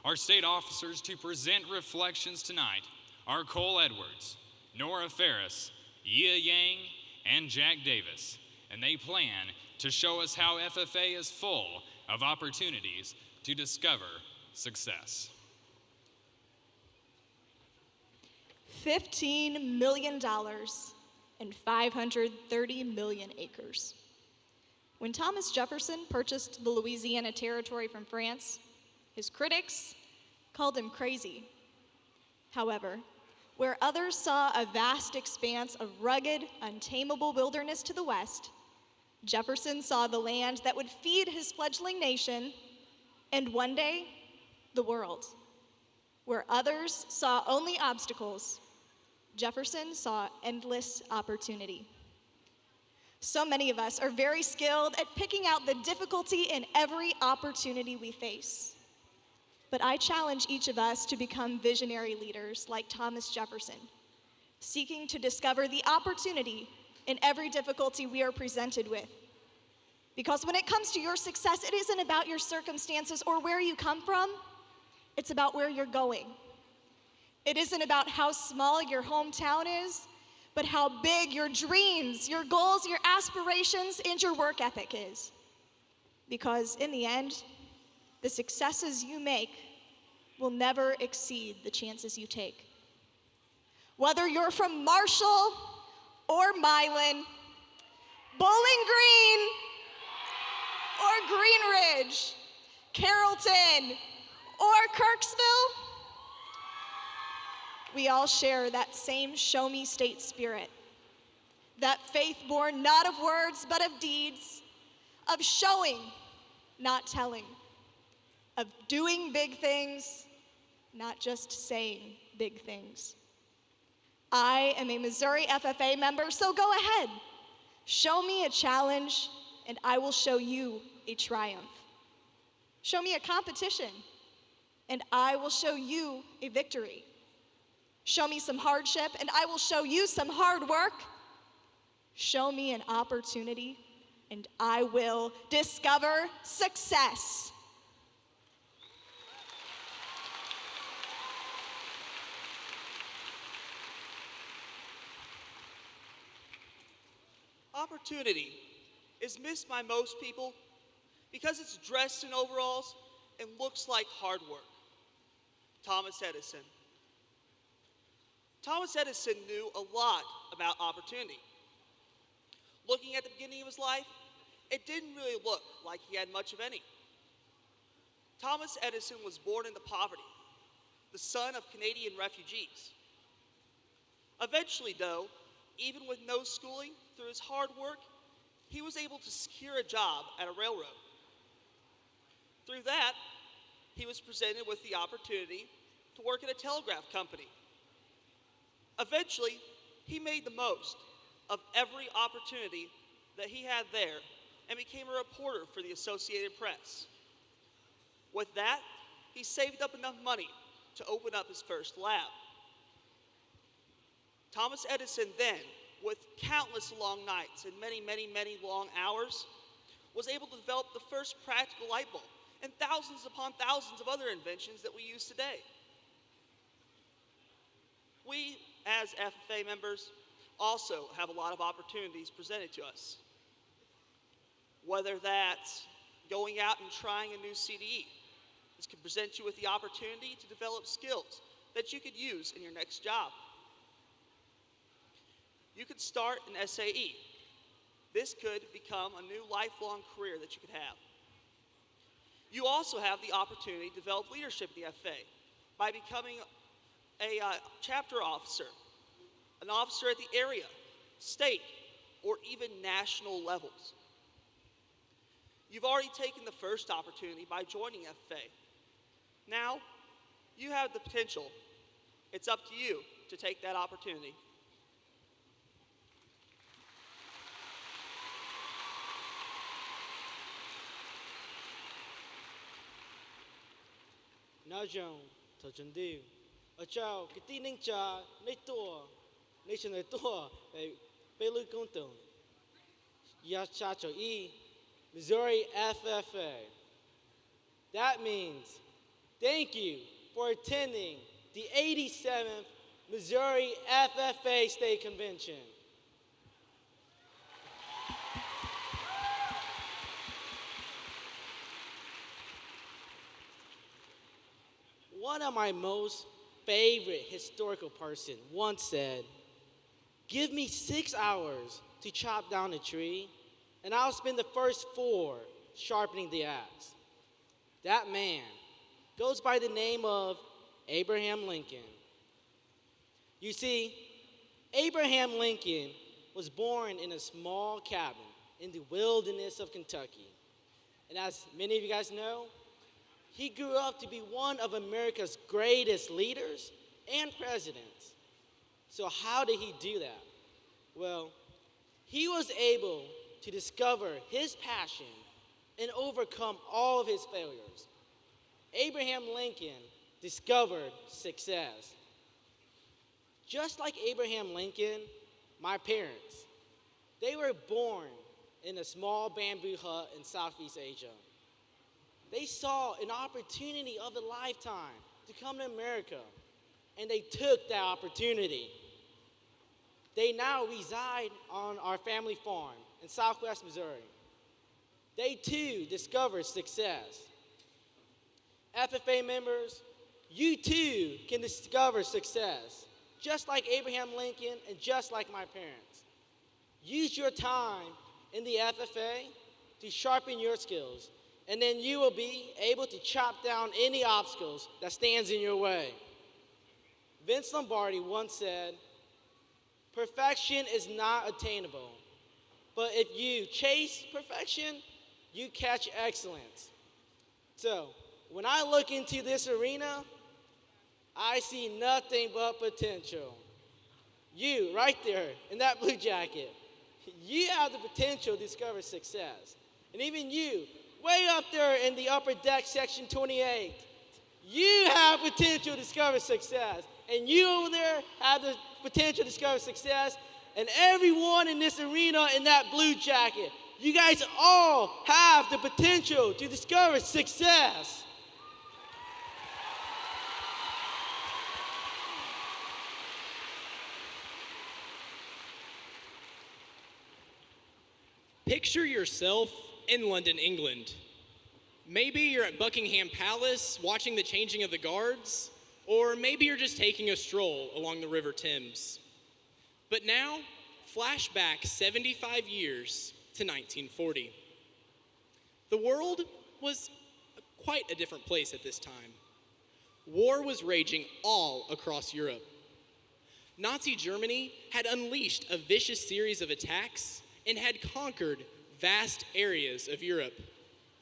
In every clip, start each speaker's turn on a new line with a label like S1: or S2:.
S1: Our state officers to present reflections tonight are Cole Edwards, Nora Ferris, Yia Yang, and Jack Davis, and they plan to show us how FFA is full of opportunities to discover success.
S2: $15 million and 530 million acres. When Thomas Jefferson purchased the Louisiana Territory from France, his critics called him crazy. However, where others saw a vast expanse of rugged, untamable wilderness to the west, Jefferson saw the land that would feed his fledgling nation, and one day, the world. Where others saw only obstacles, Jefferson saw endless opportunity. So many of us are very skilled at picking out the difficulty in every opportunity we face. But I challenge each of us to become visionary leaders like Thomas Jefferson, seeking to discover the opportunity in every difficulty we are presented with. Because when it comes to your success, it isn't about your circumstances or where you come from, it's about where you're going. It isn't about how small your hometown is, but how big your dreams, your goals, your aspirations, and your work ethic is. Because in the end, the successes you make will never exceed the chances you take. Whether you're from Marshall or Milan, Bowling Green or Green Ridge, Carrollton or Kirksville, we all share that same show me state spirit, that faith born not of words but of deeds, of showing, not telling, of doing big things, not just saying big things. I am a Missouri FFA member, so go ahead. Show me a challenge, and I will show you a triumph. Show me a competition, and I will show you a victory. Show me some hardship, and I will show you some hard work. Show me an opportunity, and I will discover success.
S3: Opportunity is missed by most people because it's dressed in overalls and looks like hard work. Thomas Edison. Thomas Edison knew a lot about opportunity. Looking at the beginning of his life, it didn't really look like he had much of any. Thomas Edison was born into poverty, the son of Canadian refugees. Eventually, though, even with no schooling, through his hard work, he was able to secure a job at a railroad. Through that, he was presented with the opportunity to work at a telegraph company. Eventually, he made the most of every opportunity that he had there and became a reporter for the Associated Press. With that, he saved up enough money to open up his first lab. Thomas Edison then, with countless long nights and many, many, many long hours, was able to develop the first practical light bulb and thousands upon thousands of other inventions that we use today. We, as FFA members, also have a lot of opportunities presented to us. Whether that's going out and trying a new CDE, this can present you with the opportunity to develop skills that you could use in your next job. You could start an SAE. This could become a new lifelong career that you could have. You also have the opportunity to develop leadership in the FFA by becoming a chapter officer, an officer at the area, state, or even national levels. You've already taken the first opportunity by joining FFA. Now, you have the potential. It's up to you to take that opportunity.
S4: Najong Tajandiv. A chow, Kitining Cha, Nator, Nation Nator, a Belu Kuntum. Yachacho E, Missouri FFA. That means Thank you for attending the 87th Missouri FFA State Convention. One of my most favorite historical person once said, "Give me 6 hours to chop down a tree, and I'll spend the first 4 sharpening the axe." That man goes by the name of Abraham Lincoln. You see, Abraham Lincoln was born in a small cabin in the wilderness of Kentucky. And as many of you guys know, he grew up to be one of America's greatest leaders and presidents. So how did he do that? Well, he was able to discover his passion and overcome all of his failures. Abraham Lincoln discovered success. Just like Abraham Lincoln, my parents, they were born in a small bamboo hut in Southeast Asia. They saw an opportunity of a lifetime to come to America, and they took that opportunity. They now reside on our family farm in Southwest Missouri. They too discovered success. FFA members, you too can discover success, just like Abraham Lincoln and just like my parents. Use your time in the FFA to sharpen your skills, and then you will be able to chop down any obstacles that stands in your way. Vince Lombardi once said, "Perfection is not attainable, but if you chase perfection, you catch excellence." So, when I look into this arena, I see nothing but potential. You, right there, in that blue jacket, you have the potential to discover success. And even you, way up there in the upper deck, section 28, you have potential to discover success. And you over there have the potential to discover success. And everyone in this arena in that blue jacket, you guys all have the potential to discover success.
S5: Picture yourself in London, England. Maybe you're at Buckingham Palace watching the changing of the guards, or maybe you're just taking a stroll along the River Thames. But now, flashback 75 years to 1940. The world was quite a different place at this time. War was raging all across Europe. Nazi Germany had unleashed a vicious series of attacks and had conquered vast areas of Europe,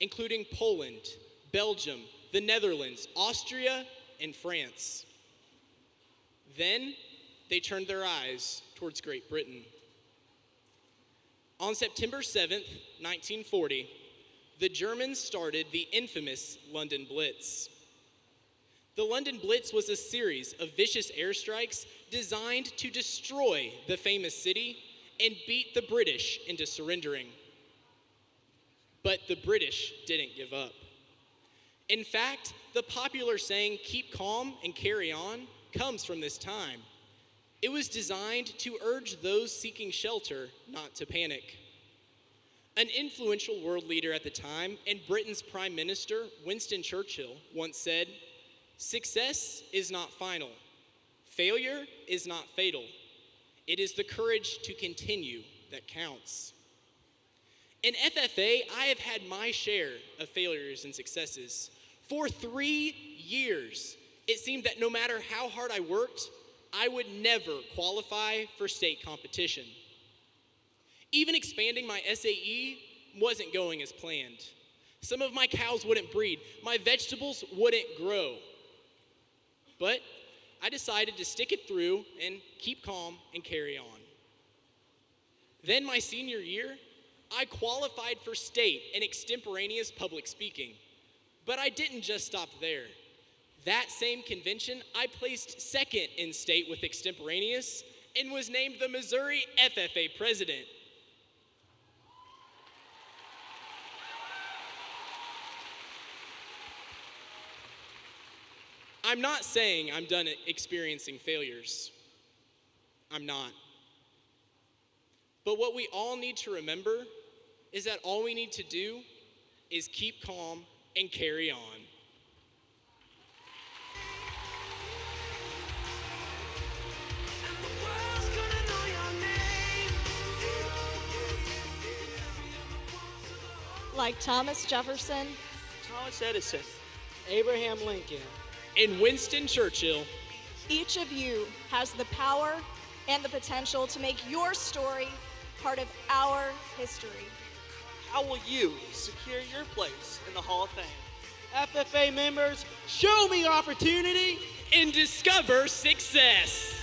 S5: including Poland, Belgium, the Netherlands, Austria, and France. Then they turned their eyes towards Great Britain. On September 7th, 1940, the Germans started the infamous London Blitz. The London Blitz was a series of vicious airstrikes designed to destroy the famous city and beat the British into surrendering. But the British didn't give up. In fact, the popular saying, "keep calm and carry on," comes from this time. It was designed to urge those seeking shelter not to panic. An influential world leader at the time and Britain's Prime Minister, Winston Churchill, once said, "Success is not final. Failure is not fatal. It is the courage to continue that counts." In FFA, I have had my share of failures and successes. For 3 years, it seemed that no matter how hard I worked, I would never qualify for state competition. Even expanding my SAE wasn't going as planned. Some of my cows wouldn't breed, my vegetables wouldn't grow. But I decided to stick it through and keep calm and carry on. Then my senior year, I qualified for state in extemporaneous public speaking. But I didn't just stop there. That same convention, I placed second in state with extemporaneous and was named the Missouri FFA president. I'm not saying I'm done experiencing failures. I'm not. But what we all need to remember is that all we need to do is keep calm and carry on.
S2: Like Thomas Jefferson,
S3: Thomas Edison,
S4: Abraham Lincoln,
S5: And Winston Churchill,
S2: each of you has the power and the potential to make your story part of our history.
S3: how will you secure your place in the Hall of Fame?
S4: FFA members, show me opportunity.
S5: and discover success.